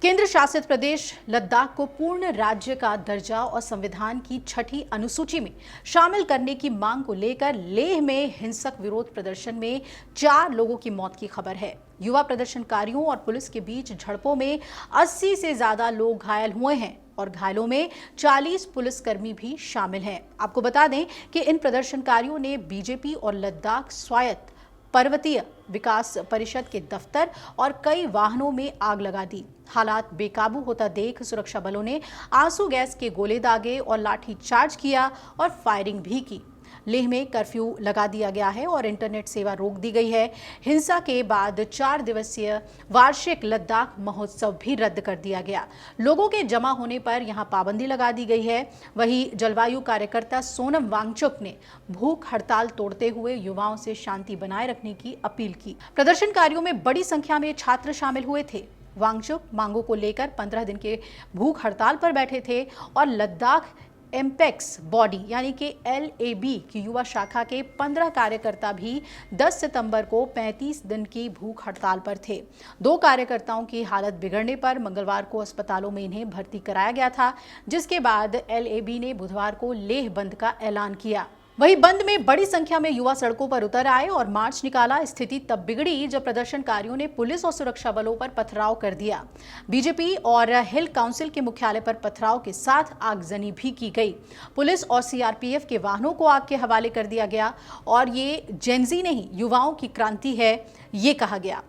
केंद्र शासित प्रदेश लद्दाख को पूर्ण राज्य का दर्जा और संविधान की 6ठी अनुसूची में शामिल करने की मांग को लेकर लेह में हिंसक विरोध प्रदर्शन में 4 लोगों की मौत की खबर है। युवा प्रदर्शनकारियों और पुलिस के बीच झड़पों में 80 से ज्यादा लोग घायल हुए हैं और घायलों में 40 पुलिसकर्मी भी शामिल हैं। आपको बता दें कि इन प्रदर्शनकारियों ने बीजेपी और लद्दाख स्वायत्त पर्वतीय विकास परिषद के दफ्तर और कई वाहनों में आग लगा दी। हालात बेकाबू होता देख सुरक्षा बलों ने आंसू गैस के गोले दागे और लाठी चार्ज किया और फायरिंग भी की। लेह में कर्फ्यू लगा दिया गया है और इंटरनेट सेवा रोक दी गई है। हिंसा के बाद 4 दिवसीय वार्षिक लद्दाख महोत्सव भी रद्द कर दिया गया। लोगों के जमा होने पर यहां पाबंदी लगा दी गई है। वहीं जलवायु कार्यकर्ता सोनम वांगचुक ने भूख हड़ताल तोड़ते हुए युवाओं से शांति बनाए रखने की अपील की। प्रदर्शनकारियों में बड़ी संख्या में छात्र शामिल हुए थे। वांगचुक मांगों को लेकर 15 दिन के भूख हड़ताल पर बैठे थे और लद्दाख एम्पेक्स बॉडी यानी कि LAB की युवा शाखा के 15 कार्यकर्ता भी 10 सितंबर को 35 दिन की भूख हड़ताल पर थे। 2 कार्यकर्ताओं की हालत बिगड़ने पर मंगलवार को अस्पतालों में इन्हें भर्ती कराया गया था, जिसके बाद LAB ने बुधवार को लेह बंद का ऐलान किया। वहीं बंद में बड़ी संख्या में युवा सड़कों पर उतर आए और मार्च निकाला। स्थिति तब बिगड़ी जब प्रदर्शनकारियों ने पुलिस और सुरक्षा बलों पर पथराव कर दिया। बीजेपी और हिल काउंसिल के मुख्यालय पर पथराव के साथ आगजनी भी की गई। पुलिस और CRPF के वाहनों को आग के हवाले कर दिया गया और ये जेनजी नहीं, युवाओं की क्रांति है, ये कहा गया।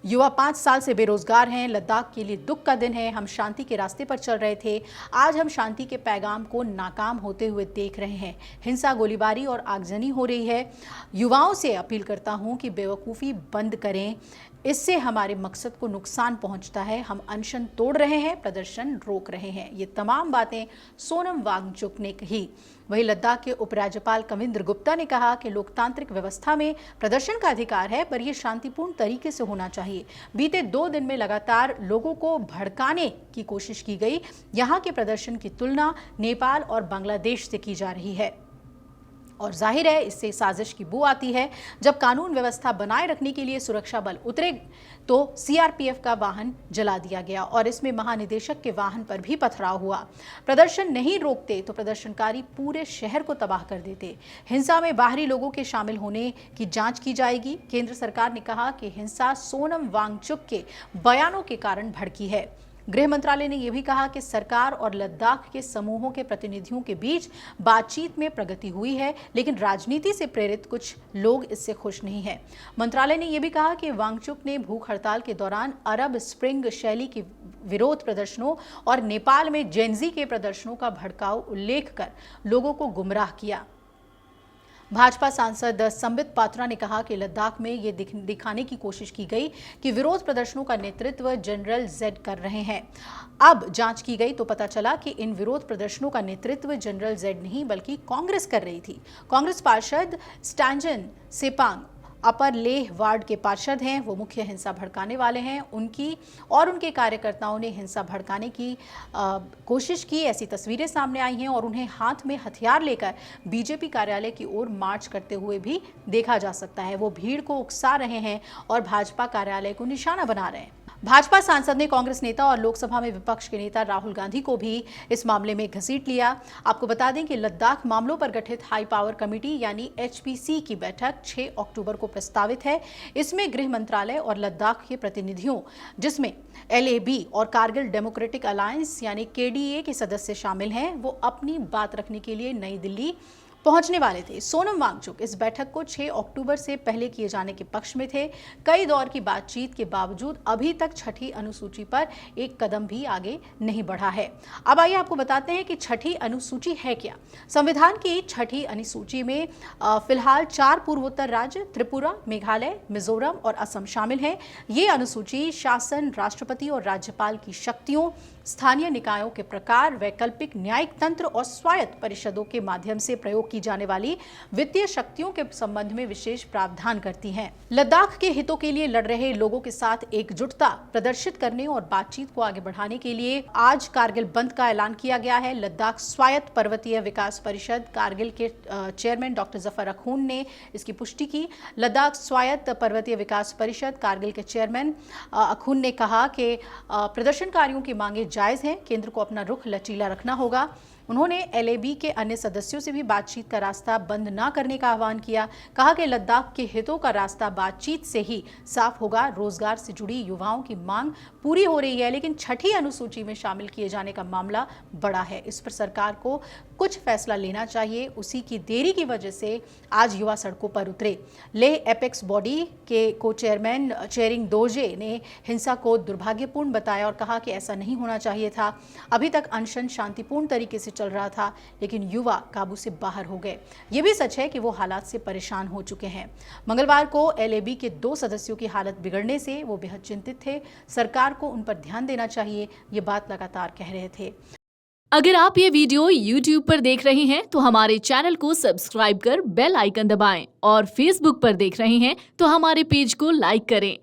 युवा 5 साल से बेरोजगार हैं। लद्दाख के लिए दुख का दिन है। हम शांति के रास्ते पर चल रहे थे। आज हम शांति के पैगाम को नाकाम होते हुए देख रहे हैं। हिंसा, गोलीबारी और आगजनी हो रही है। युवाओं से अपील करता हूं कि बेवकूफ़ी बंद करें, इससे हमारे मकसद को नुकसान पहुंचता है। हम अनशन तोड़ रहे हैं, प्रदर्शन रोक रहे हैं। ये तमाम बातें सोनम वांगचुक ने कही। वहीं लद्दाख के उपराज्यपाल कविंद्र गुप्ता ने कहा कि लोकतांत्रिक व्यवस्था में प्रदर्शन का अधिकार है, पर यह शांतिपूर्ण तरीके से होना चाहिए। बीते 2 दिन में लगातार लोगों को भड़काने की कोशिश की गई। यहाँ के प्रदर्शन की तुलना नेपाल और बांग्लादेश से की जा रही है और जाहिर है इससे साजिश की बू आती है। जब कानून व्यवस्था बनाए रखने के लिए सुरक्षा बल उतरे तो CRPF का वाहन जला दिया गया और इसमें महानिदेशक के वाहन पर भी पथराव हुआ। प्रदर्शन नहीं रोकते तो प्रदर्शनकारी पूरे शहर को तबाह कर देते। हिंसा में बाहरी लोगों के शामिल होने की जांच की जाएगी। केंद्र सरकार ने कहा कि हिंसा सोनम वांगचुक के बयानों के कारण भड़की है। गृह मंत्रालय ने यह भी कहा कि सरकार और लद्दाख के समूहों के प्रतिनिधियों के बीच बातचीत में प्रगति हुई है, लेकिन राजनीति से प्रेरित कुछ लोग इससे खुश नहीं हैं। मंत्रालय ने यह भी कहा कि वांगचुक ने भूख हड़ताल के दौरान अरब स्प्रिंग शैली के विरोध प्रदर्शनों और नेपाल में जेनजी के प्रदर्शनों का भड़काऊ उल्लेख कर लोगों को गुमराह किया। भाजपा सांसद संबित पात्रा ने कहा कि लद्दाख में ये दिखाने की कोशिश की गई कि विरोध प्रदर्शनों का नेतृत्व जनरल जेड कर रहे हैं। अब जांच की गई तो पता चला कि इन विरोध प्रदर्शनों का नेतृत्व जनरल जेड नहीं बल्कि कांग्रेस कर रही थी। कांग्रेस पार्षद स्टैंजन सेपांग अपर लेह वार्ड के पार्षद हैं। वो मुख्य हिंसा भड़काने वाले हैं। उनकी और उनके कार्यकर्ताओं ने हिंसा भड़काने की कोशिश की। ऐसी तस्वीरें सामने आई हैं और उन्हें हाथ में हथियार लेकर बीजेपी कार्यालय की ओर मार्च करते हुए भी देखा जा सकता है। वो भीड़ को उकसा रहे हैं और भाजपा कार्यालय को निशाना बना रहे हैं। भाजपा सांसद ने कांग्रेस नेता और लोकसभा में विपक्ष के नेता राहुल गांधी को भी इस मामले में घसीट लिया। आपको बता दें कि लद्दाख मामलों पर गठित हाई पावर कमेटी यानी HPC की बैठक 6 अक्टूबर को प्रस्तावित है। इसमें गृह मंत्रालय और लद्दाख के प्रतिनिधियों, जिसमें LAB और कारगिल डेमोक्रेटिक अलायंस यानी KDA के सदस्य शामिल हैं, वो अपनी बात रखने के लिए नई दिल्ली पहुंचने वाले थे। सोनम वांगचुक इस बैठक को 6 अक्टूबर से पहले किए जाने के पक्ष में थे। कई दौर की बातचीत के बावजूद अभी तक 6ठी अनुसूची पर एक कदम भी आगे नहीं बढ़ा है। अब आइए आपको बताते हैं कि 6ठी अनुसूची है क्या। संविधान की 6ठी अनुसूची में फिलहाल 4 पूर्वोत्तर राज्य त्रिपुरा, मेघालय, मिजोरम और असम शामिल हैं। ये अनुसूची शासन, राष्ट्रपति और राज्यपाल की शक्तियों, स्थानीय निकायों के प्रकार, वैकल्पिक न्यायिक तंत्र और स्वायत्त परिषदों के माध्यम से प्रयोग की जाने वाली वित्तीय शक्तियों के संबंध में विशेष प्रावधान करती हैं। लद्दाख के हितों के लिए लड़ रहे लोगों के साथ एकजुटता प्रदर्शित करने और बातचीत को आगे बढ़ाने के लिए आज कारगिल बंद का ऐलान किया गया है। लद्दाख स्वायत्त पर्वतीय विकास परिषद कारगिल के चेयरमैन डॉक्टर जफर अखून ने इसकी पुष्टि की। लद्दाख स्वायत्त पर्वतीय विकास परिषद कारगिल के चेयरमैन अखून ने कहा कि प्रदर्शनकारियों की मांगे जायज हैं, केंद्र को अपना रुख लचीला रखना होगा। उन्होंने LAB के अन्य सदस्यों से भी बातचीत का रास्ता बंद न करने का आह्वान किया। कहा कि लद्दाख के हितों का रास्ता बातचीत से ही साफ होगा। रोजगार से जुड़ी युवाओं की मांग पूरी हो रही है, लेकिन छठी अनुसूची में शामिल किए जाने का मामला बड़ा है। इस पर सरकार को कुछ फैसला लेना चाहिए। उसी की देरी की वजह से आज युवा सड़कों पर उतरे। लेह एपेक्स बॉडी के को चेयरमैन चेरिंग दोर्जे ने हिंसा को दुर्भाग्यपूर्ण बताया और कहा कि ऐसा नहीं होना चाहिए था। अभी तक अनशन शांतिपूर्ण तरीके से चल रहा था, लेकिन युवा काबू से बाहर हो गए। ये भी सच है कि वो हालात से परेशान हो चुके हैं। मंगलवार को LAB के 2 सदस्यों की हालत बिगड़ने से वो बेहद चिंतित थे। सरकार को उन पर ध्यान देना चाहिए, ये बात लगातार कह रहे थे। अगर आप ये वीडियो YouTube पर देख रहे हैं तो हमारे चैनल को सब्सक्राइब कर बेल आइकन दबाएं और Facebook पर देख रहे हैं तो हमारे पेज को लाइक करें।